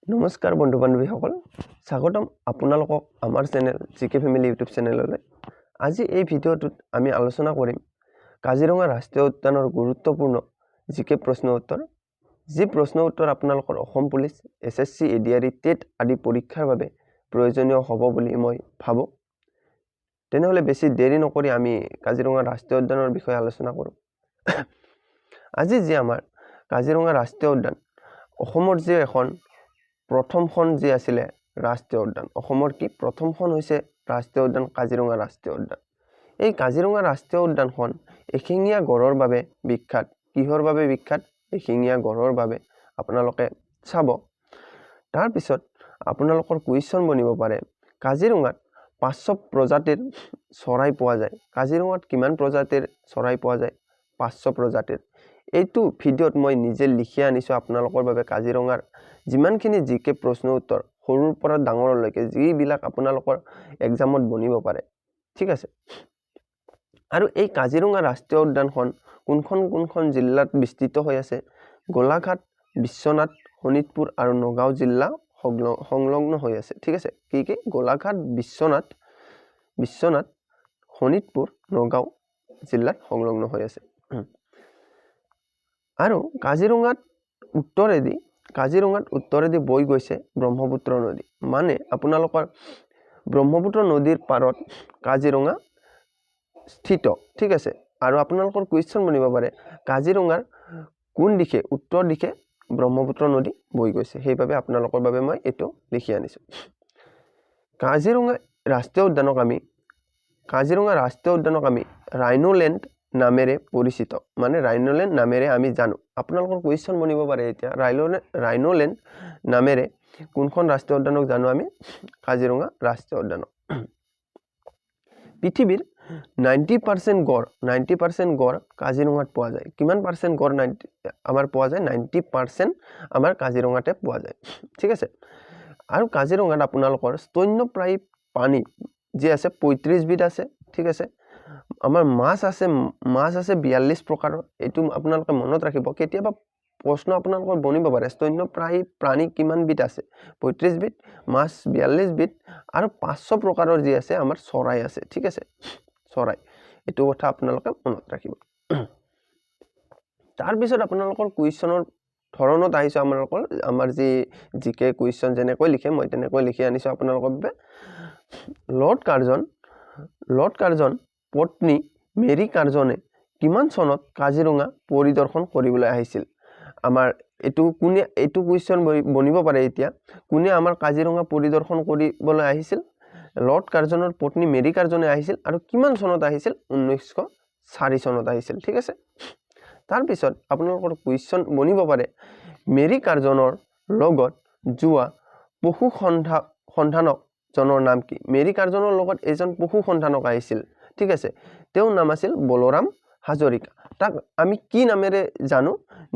নমস্কাৰ বন্ধু বান্ধৱীসকল স্বাগতম আপোনালোকক আমাৰ চেনেল জিকে ফেমিলি ইউটিউব চেনেললৈ আজি এই ভিডিঅ'টোত আমি আলোচনা কৰিম কাজিৰঙা ৰাষ্ট্ৰীয় উদ্যানৰ গুৰুত্বপূৰ্ণ জিকে প্ৰশ্ন উত্তৰ যি প্ৰশ্ন উত্তৰ আপোনালোকৰ অসম পুলিচ এছএছসি এডিআৰই টেট আদি পৰীক্ষাৰ বাবে প্ৰয়োজনীয় হ'ব বুলি মই ভাবো তেনেহলে বেছি দেৰি নকৰি আমি কাজিৰঙা ৰাষ্ট্ৰীয় উদ্যানৰ বিষয়ে আলোচনা কৰোঁ আজি যি আমাৰ কাজিৰঙা ৰাষ্ট্ৰীয় উদ্যান অসমৰ যে এখন প্ৰথমখন যি আছিল ৰাষ্ট্ৰীয় উদ্যান অসমৰ কি প্ৰথমখন হৈছে ৰাষ্ট্ৰীয় উদ্যান কাজিৰঙা ৰাষ্ট্ৰীয় উদ্যান এই কাজিৰঙা ৰাষ্ট্ৰীয় উদ্যানখন এশিঙীয়া গড়ৰ বাবে বিখ্যাত কিহৰ বাবে বিখ্যাত এশিঙীয়া গড়ৰ বাবে আপোনালোকে চাব তাৰ পিছত আপোনালোকৰ কুৱেশ্যন বনিব পাৰে কাজিৰঙাত 500 প্ৰজাতিৰ চৰাই পোৱা যায় কাজিৰঙাত কিমান প্ৰজাতিৰ চৰাই পোৱা যায় 500 প্ৰজাতিৰ এইটো ভিডিঅ'ত মই নিজে লিখি আনিছো আপোনালোকৰ বাবে কাজিৰঙাৰ যিমানখিনি জিকে প্ৰশ্ন উত্তৰ সৰুৰ পৰা ডাঙৰলৈকে যিবিলাক আপোনালোকৰ এক্সামত বনিব পাৰে ঠিক আছে আৰু এই কাজিৰঙা ৰাষ্ট্ৰীয় উদ্যানখন কোনখন জিলাত বিস্তৃত হৈ আছে গোলাঘাট বিশ্বনাথ শোণিতপুৰ আৰু নগাঁও জিলা সংলগ্ন হৈ আছে ঠিক আছে কি গোলাঘাট বিশ্বনাথ শোণিতপুৰ নগাঁও জিলাত সংলগ্ন হৈ আছে আৰু কাজিৰঙাত উত্তৰেদি বৈ গৈছে ব্ৰহ্মপুত্ৰ নদী মানে আপোনালোকৰ ব্ৰহ্মপুত্ৰ নদীৰ পাৰত কাজিৰঙা স্থিত ঠিক আছে আৰু আপোনালোকৰ কুৱেশ্যন বনিব পাৰে কাজিৰঙাৰ কোন দিশে উত্তৰ দিশে ব্ৰহ্মপুত্ৰ নদী বৈ গৈছে সেইভাবে আপোনালোকৰ বাবে মই এটো লিখি আনিছো কাজিৰঙা ৰাষ্ট্ৰীয় উদ্যানক আমি ৰাইনোলেণ্ড নামেৰে পৰিচিত মানে ৰাইনোলেণ্ড নামেৰে আমি জানো আপোনালোকৰ কুৱেশ্যন বনিব পাৰে এতিয়া ৰাইনোলেণ্ড নামেৰে কোনখন ৰাষ্ট্ৰীয় উদ্যানক জানো আমি কাজিৰঙা ৰাষ্ট্ৰীয় উদ্যানক পৃথিৱীৰ 90% গড় কাজিৰঙাত পোৱা যায় কিমান পাৰ্চেন্ট গড় আমাৰ পোৱা যায় 90% আমাৰ কাজিৰঙাতে পোৱা যায় ঠিক আছে আৰু কাজিৰঙাত আপোনালোকৰ স্তন্যপ্ৰায়ী প্ৰাণী যি আছে 35 বিধ আছে ঠিক আছে আমাৰ মাছ আছে 42 প্ৰকাৰৰ এটো আপোনালোকে মনত ৰাখিব কেতিয়াবা প্ৰশ্ন আপোনালোকৰ বনিব পাৰে স্তন্যপ্ৰায়ী প্ৰাণী কিমান বিধ আছে 35 বিধ মাছ 42 বিধ আৰু 500 প্ৰকাৰৰ যি আছে আমাৰ চৰাই আছে ঠিক আছে চৰাই এটো কথা আপোনালোকে মনত ৰাখিব তাৰ পিছত আপোনালোকৰ কুৱেশ্যনৰ ধৰণত আহিছে আমাৰ যি জিকে কুৱেশ্যন যেনেকৈ লিখে মই তেনেকৈ লিখি আনিছো আপোনালোকৰ বাবে লৰ্ড কাৰ্জন পত্নী মেৰী কাৰ্জনে কিমান চনত কাজিৰঙা পৰিদৰ্শন কৰিবলৈ আহিছিল আমাৰ এটো কুৱেশ্যন বনিব পাৰে এতিয়া কোনে আমাৰ কাজিৰঙা পৰিদৰ্শন কৰিবলৈ আহিছিল লৰ্ড কাৰ্জনৰ পত্নী মেৰী কাৰ্জনে আহিছিল আৰু কিমান চনত আহিছিল 1904 চনত আহিছিল ঠিক আছে তাৰ পিছত আপোনালোকৰ কুৱেশ্যন বনিব পাৰে মেৰী কাৰ্জনৰ লগত যোৱা পশু সন্ধানক জনৰ নাম কি মেৰী কাৰ্জনৰ লগত এজন পশু সন্ধানক আহিছিল ঠিক আছে তেওঁৰ নাম আছিল বলৰাম হাজৰিকা তাক আমি কি নামেৰে জানো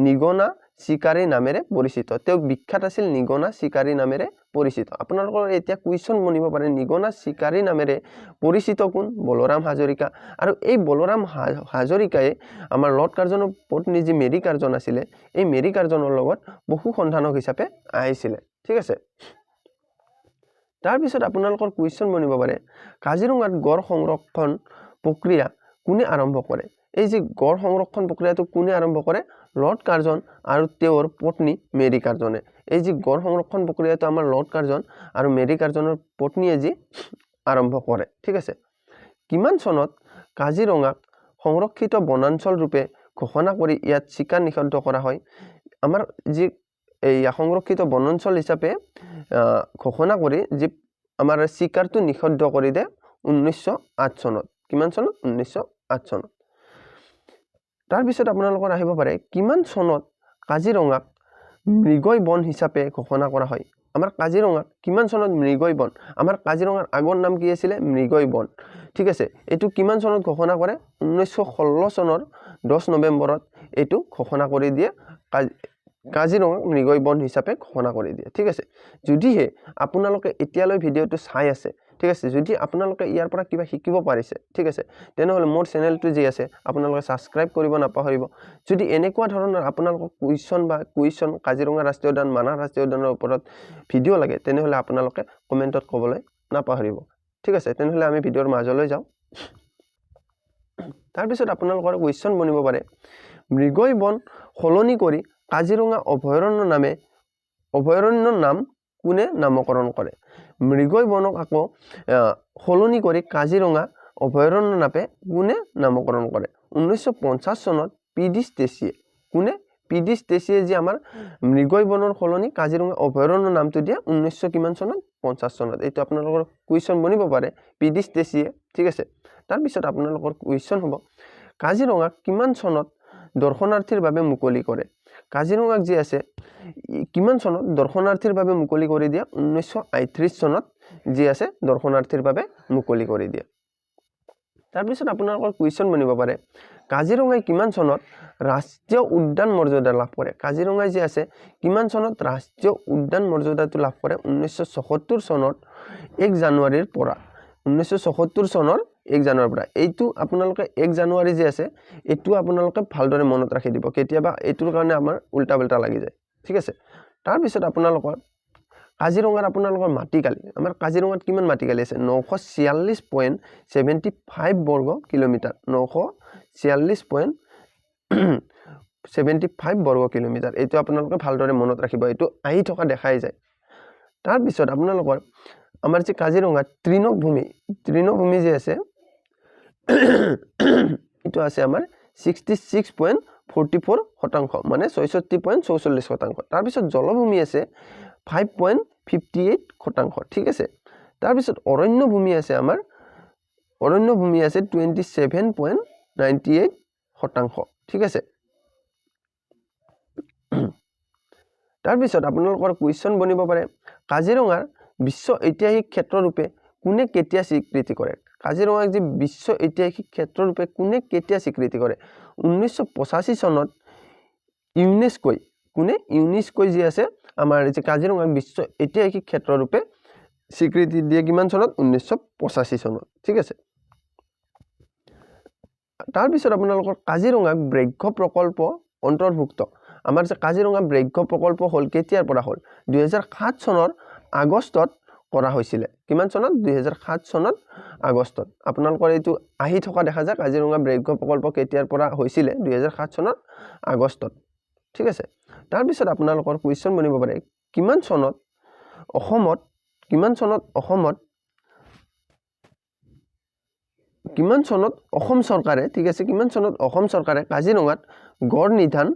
নিগনা শিকাৰী নামেৰে পৰিচিত তেওঁ বিখ্যাত আছিল নিগনা শিকাৰী নামেৰে পৰিচিত আপোনালোকৰ এতিয়া কুৱেশ্যন বনিব পাৰে নিগনা শিকাৰী নামেৰে পৰিচিত কোন বলৰাম হাজৰিকা আৰু এই বলৰাম হাজৰিকাই আমাৰ লৰ্ড কাৰ্জনৰ পত্নী যি মেৰী কাৰ্জন আছিল এই মেৰী কাৰ্জনৰ লগত পশু সন্ধানক হিচাপে আহিছিল ঠিক আছে তাৰ পিছত আপোনালোকৰ কুৱেশ্যন বনিব পাৰে কাজিৰঙাত গড় সংৰক্ষণ প্ৰক্ৰিয়া কোনে আৰম্ভ কৰে এই যে গড় সংৰক্ষণ প্ৰক্ৰিয়াটো কোনে আৰম্ভ কৰে লৰ্ড কাৰ্জন আৰু তেওঁৰ পত্নী মেৰী কাৰ্জনে এই যে গড় সংৰক্ষণ প্ৰক্ৰিয়াটো আমাৰ লৰ্ড কাৰ্জন আৰু মেৰী কাৰ্জনৰ পত্নীয়ে যি আৰম্ভ কৰে ঠিক আছে কিমান চনত কাজিৰঙাক সংৰক্ষিত বনাঞ্চল ৰূপে ঘোষণা কৰি ইয়াত চিকাৰ নিষিদ্ধ কৰা হয় আমাৰ যি এই সংৰক্ষিত বনাঞ্চল হিচাপে ঘোষণা কৰি যি আমাৰ চিকাৰটো নিষিদ্ধ কৰি দে 1908 চনত কিমান চনত 1908 চনত তাৰ পিছত আপোনালোকৰ আহিব পাৰে কিমান চনত কাজিৰঙাক মৃগয় বন হিচাপে ঘোষণা কৰা হয় আমাৰ কাজিৰঙাক কিমান চনত মৃগয় বন আমাৰ কাজিৰঙাৰ আগৰ নাম কি আছিল মৃগয় বন ঠিক আছে এটো কিমান চনত ঘোষণা কৰে 1916 চনৰ 10 নৱেম্বৰত এটো ঘোষণা কৰি দিয়ে কাজিৰঙাক মৃগয় বন হিচাপে ঘোষণা কৰি দিয়ে ঠিক আছে যদিহে আপোনালোকে এতিয়ালৈ ভিডিঅটো চাই আছে ঠিক আছে যদি আপোনালোকে ইয়াৰ পৰা কিবা শিকিব পাৰিছে ঠিক আছে তেনেহলে মোৰ চেনেলটো যি আছে আপোনালোকে সাবস্ক্ৰাইব কৰিব নাপাহৰিব যদি এনেকুৱা ধৰণৰ আপোনালোকৰ কুৱেশ্যন কাজিৰঙা ৰাষ্ট্ৰীয় উদ্যান মানাহ ৰাষ্ট্ৰীয় উদ্যানৰ ওপৰত ভিডিও লাগে তেনেহলে আপোনালোকে কমেন্টত ক'বলৈ নাপাহৰিব ঠিক আছে তেনেহলে আমি ভিডিওৰ মাজলৈ যাওঁ তাৰ পিছত আপোনালোকৰ কুৱেশ্যন বনিব পাৰে মৃগই বন সলনি কৰি কাজিৰঙা অভয়াৰণ্যৰ নাম কোনে নামকৰণ কৰে মৃগই বনক আকৌ সলনি কৰি কাজিৰঙা অভয়াৰণ্য নামে কোনে নামকৰণ কৰে 1950 চনত পিডি ষ্টেচিয়ে কোনে পিডি ষ্টেচিয়ে যে আমাৰ মৃগই বনৰ সলনি কাজিৰঙা অভয়াৰণ্য নামটো দিয়া 1900 কিমান চনত 50 চনত এইটো আপোনালোকৰ কুৱেশ্যন বনিব পাৰে পিডি ষ্টেচিয়ে ঠিক আছে তাৰ পিছত আপোনালোকৰ কুৱেশ্যন হ'ব কাজিৰঙা কিমান চনত দৰ্শনাৰ্থীৰ বাবে মুকলি কৰে কাজিৰঙাক যি আছে কিমান চনত দৰ্শনাৰ্থীৰ বাবে মুকলি কৰি দিয়া 1938 চনত যি আছে দৰ্শনাৰ্থীৰ বাবে মুকলি কৰি দিয়া তাৰ পিছত আপোনালোকৰ কুৱেশ্যন বনিব পাৰে কাজিৰঙাই কিমান চনত ৰাষ্ট্ৰীয় উদ্যান মৰ্যাদা লাভ কৰে কাজিৰঙাই যি আছে কিমান চনত ৰাষ্ট্ৰীয় উদ্যান মৰ্যাদাটো লাভ কৰে 1974 চনত 1 জানুৱাৰীৰ পৰা 1974 চনৰ 1 জানুৱাৰীৰ পৰা এইটো আপোনালোকে 1 জানুৱাৰী যে আছে এইটো আপোনালোকে ভালদৰে মনত ৰাখি দিব কেতিয়াবা এইটোৰ কাৰণে আমাৰ উল্টা পাল্টা লাগি যায় ঠিক আছে তাৰ পিছত আপোনালোকৰ কাজিৰঙাৰ আপোনালোকৰ মাটিকালি আমাৰ কাজিৰঙাত কিমান মাটিকালি আছে 946.75 বৰ্গ কিলোমিটাৰ 946.75 বৰ্গ কিলোমিটাৰ এইটো আপোনালোকে ভালদৰে মনত ৰাখিব এইটো আহি থকা দেখাই যায় তাৰ পিছত আপোনালোকৰ আমাৰ যে কাজিৰঙা তৃণভূমি যে আছে এইটো আছে আমাৰ 66.44% মানে 66.44% তাৰ পিছত জলভূমি আছে 5.58% ঠিক আছে তাৰ পিছত অৰণ্যভূমি আছে আমাৰ 27.98% ঠিক আছে তাৰ পিছত আপোনালোকৰ কুৱেশ্যন বনিব পাৰে কাজিৰঙাৰ বিশ্ব ঐতিহাসিক ক্ষেত্ৰ ৰূপে কোনে কেতিয়া স্বীকৃতি কৰে কাজিৰঙাক যে বিশ্ব ঐতিহাসিক ক্ষেত্ৰ ৰূপে কোনে কেতিয়া স্বীকৃতি কৰে 1985 চনত ইউনেস্কোই যে আছে আমাৰ যে কাজিৰঙাক বিশ্ব ঐতিহাসিক ক্ষেত্ৰ ৰূপে স্বীকৃতি দিয়ে কিমান চনত 1985 চনত ঠিক আছে তাৰ পিছত আপোনালোকৰ কাজিৰঙাক ব্যাঘ্ৰ প্ৰকল্প অন্তৰ্ভুক্ত আমাৰ যে কাজিৰঙা ব্যাঘ্ৰ প্ৰকল্প হল কেতিয়াৰ পৰা হল 2007 চনৰ আগষ্টত কৰা হৈছিল কিমান চনত 2007 চনত আগষ্টত আপোনালোকৰ এইটো আহি থকা দেখা যায় কাজিৰঙা ব্যাঘ্ৰ প্ৰকল্প কেতিয়াৰ পৰা হৈছিল 2007 চনত আগষ্টত ঠিক আছে তাৰ পিছত আপোনালোকৰ কুৱেশ্যন বনিব পাৰে কিমান চনত অসম চৰকাৰে ঠিক আছে কিমান চনত অসম চৰকাৰে কাজিৰঙাত গড় নিধন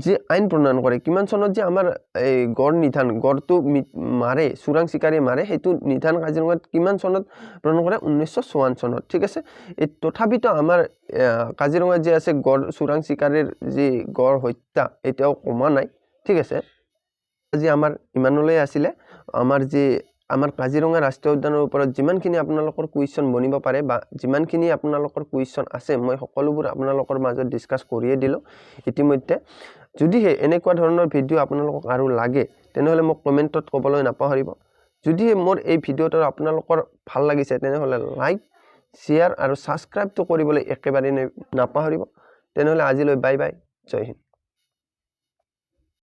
যে আইন প্ৰণয়ন কৰে কিমান চনত যে আমাৰ এই গড় নিধন গড়টো মাৰে চোৰাং চিকাৰী মাৰে হেতু নিধন কাজিৰঙাত কিমান চনত প্ৰণয়ন কৰে 1954 চনত ঠিক আছে এই তথাপিতো আমাৰ কাজিৰঙাত যে আছে গড় চোৰাং চিকাৰীৰ যে গড় হত্যা এতিয়াও কমা নাই ঠিক আছে আজি আমাৰ ইমানলৈ আছিল আমাৰ কাজিৰঙা ৰাষ্ট্ৰীয় উদ্যানৰ ওপৰত যিমানখিনি আপোনালোকৰ কুৱেশ্যন বনিব পাৰে বা যিমানখিনি আপোনালোকৰ কুৱেশ্যন আছে মই সকলোবোৰ আপোনালোকৰ মাজত ডিসকাস কৰিয়ে দিলো ইতিমধ্যে যদিহে এনেকুৱা ধৰণৰ ভিডিও আপোনালোকক আৰু লাগে তেনেহলে মোক কমেন্টত ক'বলৈ নাপাহৰিব যদিহে মোৰ এই ভিডিওটো আপোনালোকৰ ভাল লাগিছে তেনেহলে লাইক শেয়াৰ আৰু সাবস্ক্ৰাইব তো কৰিবলৈ একেবাৰে নাপাহৰিব তেনেহলে আজিলৈ বাই বাই জয় হিন্দ